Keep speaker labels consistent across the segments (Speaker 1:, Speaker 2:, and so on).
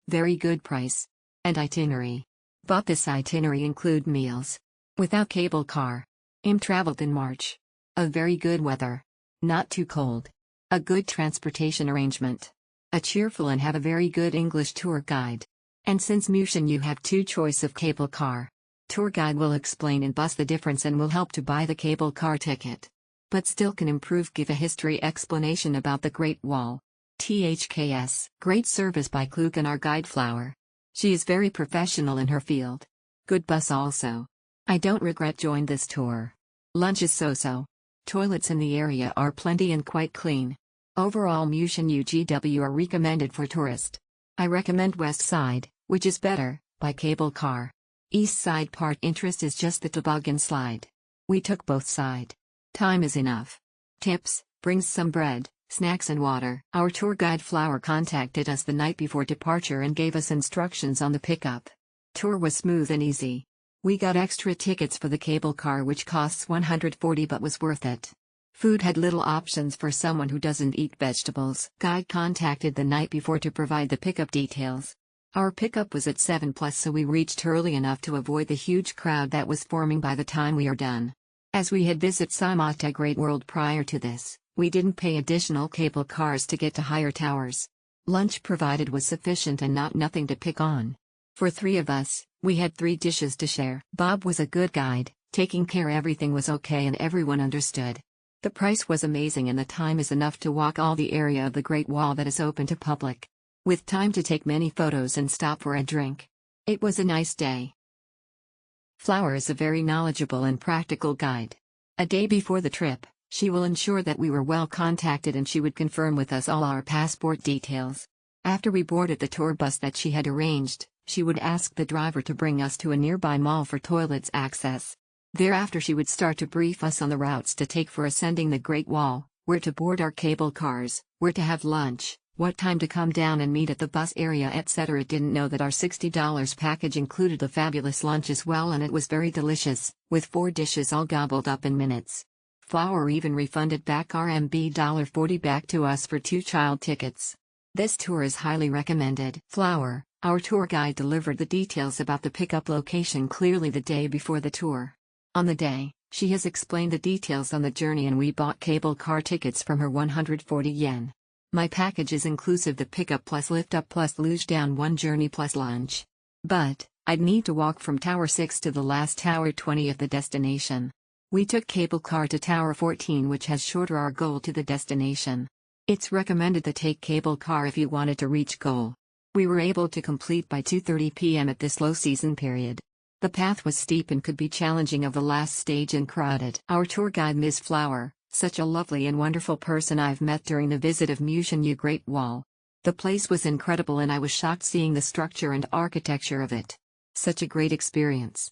Speaker 1: Very good price. And itinerary. Bought this itinerary include meals. Without cable car. Traveled in March. A very good weather. Not too cold. A good transportation arrangement. A cheerful and have a very good English tour guide. And since Mutianyu have two choice of cable car. Tour guide will explain in bus the difference and will help to buy the cable car ticket. But still can improve give a history explanation about the Great Wall. THKS. Great service by Klug and our guide Flower. She is very professional in her field. Good bus also. I don't regret joined this tour. Lunch is so-so. Toilets in the area are plenty and quite clean. Overall Mutianyu GW are recommended for tourist. I recommend West Side, which is better, by cable car. East Side part interest is just the toboggan slide. We took both side. Time is enough. Tips, brings some bread, snacks and water. Our tour guide Flower contacted us the night before departure and gave us instructions on the pickup. Tour was smooth and easy. We got extra tickets for the cable car which costs 140 but was worth it. Food had little options for someone who doesn't eat vegetables. Guide contacted the night before to provide the pickup details. Our pickup was at 7+ so we reached early enough to avoid the huge crowd that was forming by the time we are done. As we had visited Mainland Great Wall prior to this, we didn't pay additional cable cars to get to higher towers. Lunch provided was sufficient and nothing to pick on. For 3 of us, we had 3 dishes to share. Bob was a good guide, taking care everything was okay and everyone understood. The price was amazing and the time is enough to walk all the area of the Great Wall that is open to public. With time to take many photos and stop for a drink. It was a nice day. Flower is a very knowledgeable and practical guide. A day before the trip, she will ensure that we were well contacted and she would confirm with us all our passport details. After we boarded the tour bus that she had arranged, she would ask the driver to bring us to a nearby mall for toilets access. Thereafter she would start to brief us on the routes to take for ascending the Great Wall, where to board our cable cars, where to have lunch, what time to come down and meet at the bus area etc. Didn't know that our $60 package included a fabulous lunch as well and it was very delicious, with 4 dishes all gobbled up in minutes. Flower even refunded back RMB $40 back to us for 2 child tickets. This tour is highly recommended. Flower, our tour guide delivered the details about the pickup location clearly the day before the tour. On the day, she has explained the details on the journey and we bought cable car tickets from her 140 yen. My package is inclusive the pickup plus lift up plus luge down 1 journey plus lunch. But, I'd need to walk from Tower 6 to the last Tower 20 of the destination. We took cable car to Tower 14 which has shorter our goal to the destination. It's recommended to take cable car if you wanted to reach goal. We were able to complete by 2:30 p.m. at this low season period. The path was steep and could be challenging of the last stage and crowded. Our tour guide Ms. Flower, such a lovely and wonderful person I've met during the visit of Mutianyu Great Wall. The place was incredible and I was shocked seeing the structure and architecture of it. Such a great experience.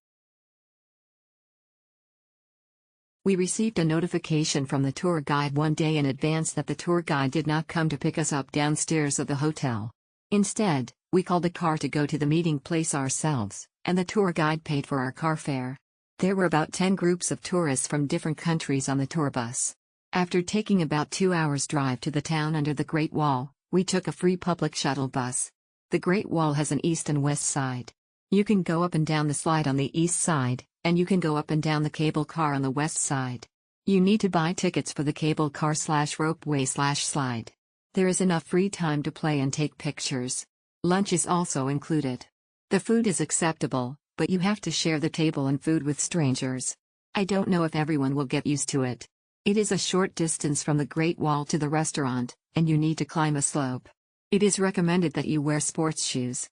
Speaker 1: We received a notification from the tour guide one day in advance that the tour guide did not come to pick us up downstairs of the hotel. Instead, we called a car to go to the meeting place ourselves, and the tour guide paid for our car fare. There were about 10 groups of tourists from different countries on the tour bus. After taking about 2 hours drive to the town under the Great Wall, we took a free public shuttle bus. The Great Wall has an east and west side. You can go up and down the slide on the east side, and you can go up and down the cable car on the west side. You need to buy tickets for the cable car /ropeway /slide. There is enough free time to play and take pictures. Lunch is also included. The food is acceptable, but you have to share the table and food with strangers. I don't know if everyone will get used to it. It is a short distance from the Great Wall to the restaurant, and you need to climb a slope. It is recommended that you wear sports shoes.